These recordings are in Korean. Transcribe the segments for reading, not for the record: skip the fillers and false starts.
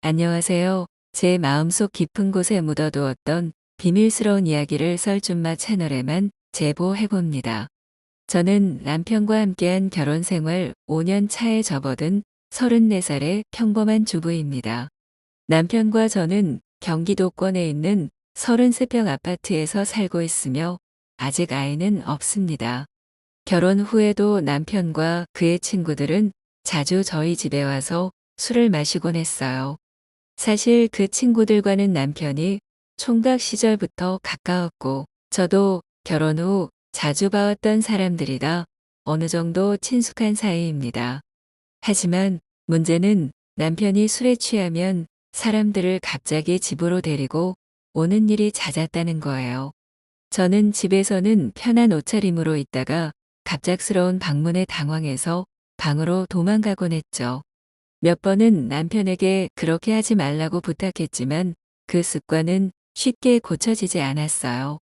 안녕하세요. 제 마음속 깊은 곳에 묻어두었던 비밀스러운 이야기를 썰준마 채널에만 제보해봅니다. 저는 남편과 함께한 결혼 생활 5년 차에 접어든 34살의 평범한 주부입니다. 남편과 저는 경기도권에 있는 33평 아파트에서 살고 있으며 아직 아이는 없습니다. 결혼 후에도 남편과 그의 친구들은 자주 저희 집에 와서 술을 마시곤 했어요. 사실 그 친구들과는 남편이 총각 시절부터 가까웠고 저도 결혼 후 자주 봐왔던 사람들이라 어느 정도 친숙한 사이입니다. 하지만 문제는 남편이 술에 취하면 사람들을 갑자기 집으로 데리고 오는 일이 잦았다는 거예요. 저는 집에서는 편한 옷차림으로 있다가 갑작스러운 방문에 당황해서 방으로 도망가곤 했죠. 몇 번은 남편에게 그렇게 하지 말라고 부탁했지만 그 습관은 쉽게 고쳐지지 않았어요.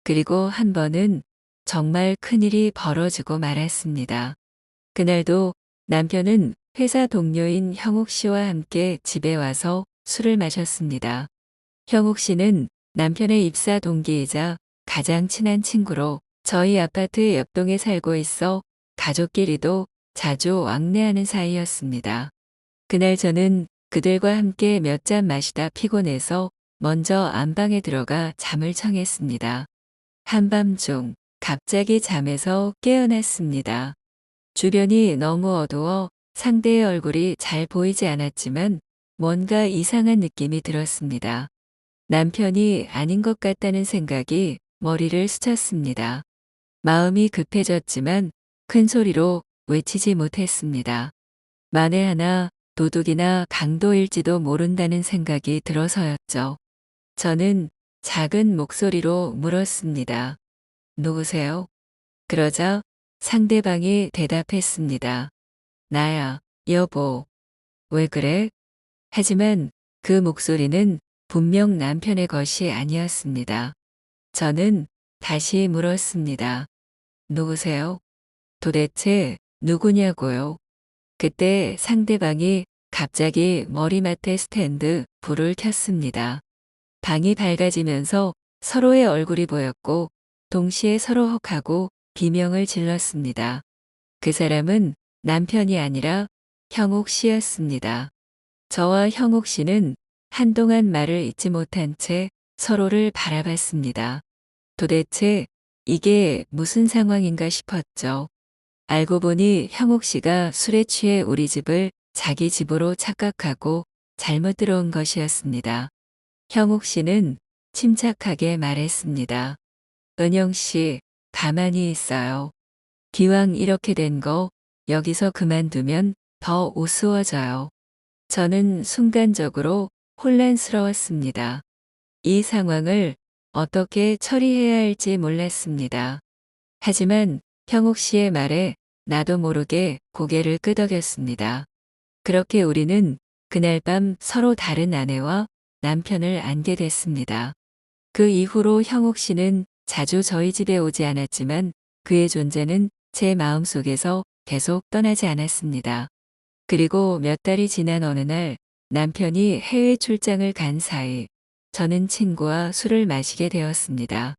그리고 한 번은 정말 큰일이 벌어지고 말았습니다. 그날도 남편은 회사 동료인 형욱 씨와 함께 집에 와서 술을 마셨습니다. 형욱 씨는 남편의 입사 동기이자 가장 친한 친구로 저희 아파트 옆동에 살고 있어 가족끼리도 자주 왕래하는 사이였습니다. 그날 저는 그들과 함께 몇 잔 마시다 피곤해서 먼저 안방에 들어가 잠을 청했습니다. 한밤중 갑자기 잠에서 깨어났습니다. 주변이 너무 어두워 상대의 얼굴이 잘 보이지 않았지만 뭔가 이상한 느낌이 들었습니다. 남편이 아닌 것 같다는 생각이 머리를 스쳤습니다. 마음이 급해졌지만 큰 소리로 외치지 못했습니다. 만에 하나 도둑이나 강도일지도 모른다는 생각이 들어서였죠. 저는 작은 목소리로 물었습니다. 누구세요? 그러자 상대방이 대답했습니다. 나야, 여보. 왜 그래? 하지만 그 목소리는 분명 남편의 것이 아니었습니다. 저는 다시 물었습니다. 누구세요? 도대체 누구냐고요? 그때 상대방이 갑자기 머리맡에 스탠드 불을 켰습니다. 방이 밝아지면서 서로의 얼굴이 보였고 동시에 서로 헉하고 비명을 질렀습니다. 그 사람은 남편이 아니라 형욱 씨였습니다. 저와 형욱 씨는 한동안 말을 잇지 못한 채 서로를 바라봤습니다. 도대체 이게 무슨 상황인가 싶었죠. 알고 보니 형욱 씨가 술에 취해 우리 집을 자기 집으로 착각하고 잘못 들어온 것이었습니다. 형욱 씨는 침착하게 말했습니다. 은영 씨, 가만히 있어요. 기왕 이렇게 된 거 여기서 그만두면 더 우스워져요. 저는 순간적으로 혼란스러웠습니다. 이 상황을 어떻게 처리해야 할지 몰랐습니다. 하지만 형욱 씨의 말에 나도 모르게 고개를 끄덕였습니다. 그렇게 우리는 그날 밤 서로 다른 아내와 남편을 안게 됐습니다. 그 이후로 형욱 씨는 자주 저희 집에 오지 않았지만 그의 존재는 제 마음속에서 계속 떠나지 않았습니다. 그리고 몇 달이 지난 어느 날 남편이 해외 출장을 간 사이 저는 친구와 술을 마시게 되었습니다.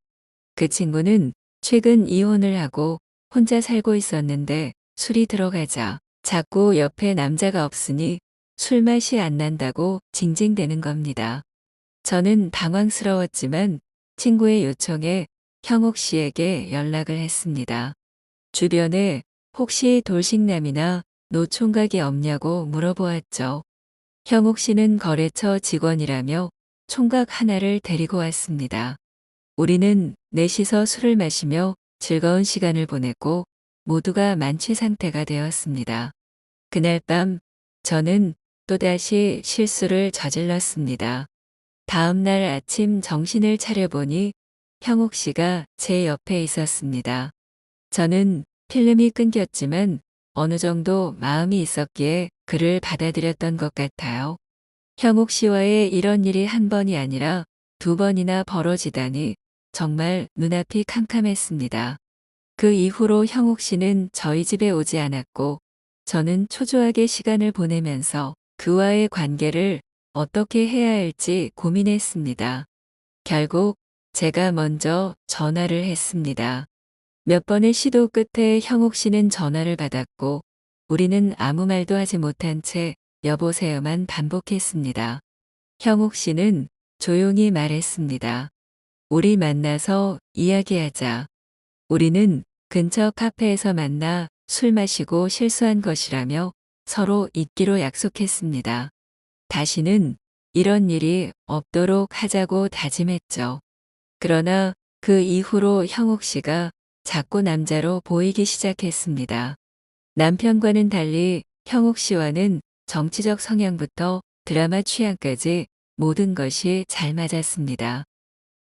그 친구는 최근 이혼을 하고 혼자 살고 있었는데 술이 들어가자 자꾸 옆에 남자가 없으니 술맛이 안 난다고 징징대는 겁니다. 저는 당황스러웠지만 친구의 요청에 형욱 씨에게 연락을 했습니다. 주변에 혹시 돌싱남이나 노총각이 없냐고 물어보았죠. 형욱 씨는 거래처 직원이라며 총각 하나를 데리고 왔습니다. 우리는 넷이서 술을 마시며 즐거운 시간을 보냈고 모두가 만취 상태가 되었습니다. 그날 밤 저는 또다시 실수를 저질렀습니다. 다음 날 아침 정신을 차려보니 형욱 씨가 제 옆에 있었습니다. 저는 필름이 끊겼지만 어느 정도 마음이 있었기에 그를 받아들였던 것 같아요. 형욱 씨와의 이런 일이 한 번이 아니라 두 번이나 벌어지다니 정말 눈앞이 캄캄했습니다. 그 이후로 형욱 씨는 저희 집에 오지 않았고 저는 초조하게 시간을 보내면서 그와의 관계를 어떻게 해야 할지 고민했습니다. 결국 제가 먼저 전화를 했습니다. 몇 번의 시도 끝에 형옥 씨는 전화를 받았고 우리는 아무 말도 하지 못한 채 여보세요만 반복했습니다. 형옥 씨는 조용히 말했습니다. 우리 만나서 이야기하자. 우리는 근처 카페에서 만나 술 마시고 실수한 것이라며 서로 잊기로 약속했습니다. 다시는 이런 일이 없도록 하자고 다짐했죠. 그러나 그 이후로 형옥 씨가 자꾸 남자로 보이기 시작했습니다. 남편과는 달리 형옥 씨와는 정치적 성향부터 드라마 취향까지 모든 것이 잘 맞았습니다.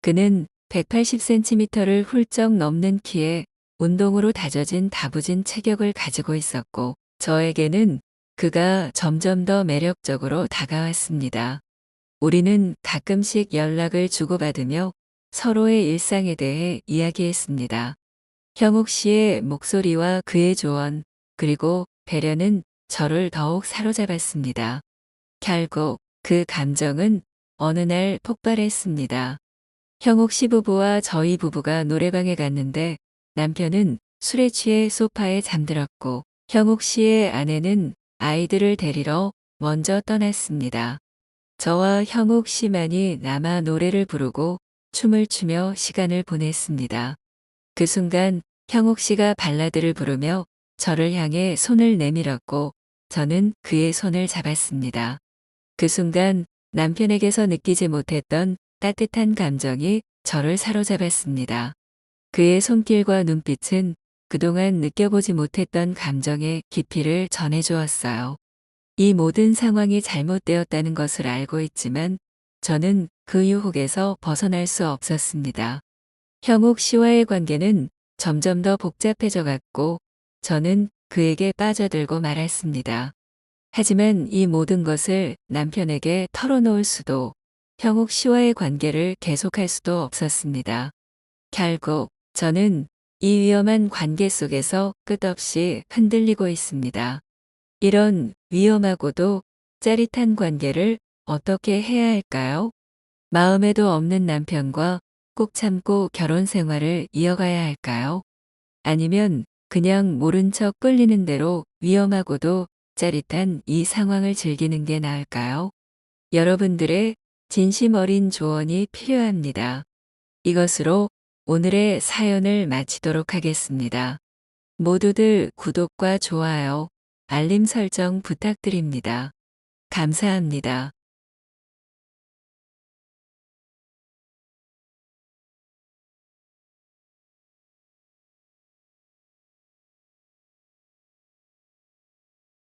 그는 180cm를 훌쩍 넘는 키에 운동으로 다져진 다부진 체격을 가지고 있었고 저에게는 그가 점점 더 매력적으로 다가왔습니다. 우리는 가끔씩 연락을 주고받으며 서로의 일상에 대해 이야기했습니다. 형욱 씨의 목소리와 그의 조언, 그리고 배려는 저를 더욱 사로잡았습니다. 결국 그 감정은 어느 날 폭발했습니다. 형욱 씨 부부와 저희 부부가 노래방에 갔는데 남편은 술에 취해 소파에 잠들었고 형욱 씨의 아내는 아이들을 데리러 먼저 떠났습니다. 저와 형욱 씨만이 남아 노래를 부르고 춤을 추며 시간을 보냈습니다. 그 순간 형욱 씨가 발라드를 부르며 저를 향해 손을 내밀었고 저는 그의 손을 잡았습니다. 그 순간 남편에게서 느끼지 못했던 따뜻한 감정이 저를 사로잡았습니다. 그의 손길과 눈빛은 그동안 느껴보지 못했던 감정의 깊이를 전해주었어요. 이 모든 상황이 잘못되었다는 것을 알고 있지만 저는 그 유혹에서 벗어날 수 없었습니다. 형욱 씨와의 관계는 점점 더 복잡해져 갔고 저는 그에게 빠져들고 말았습니다. 하지만 이 모든 것을 남편에게 털어놓을 수도 형욱 씨와의 관계를 계속할 수도 없었습니다. 결국 저는 이 위험한 관계 속에서 끝없이 흔들리고 있습니다. 이런 위험하고도 짜릿한 관계를 어떻게 해야 할까요? 마음에도 없는 남편과 꼭 참고 결혼 생활을 이어가야 할까요? 아니면 그냥 모른 척 끌리는 대로 위험하고도 짜릿한 이 상황을 즐기는 게 나을까요? 여러분들의 진심 어린 조언이 필요합니다. 이것으로 오늘의 사연을 마치도록 하겠습니다. 모두들 구독과 좋아요, 알림 설정 부탁드립니다. 감사합니다.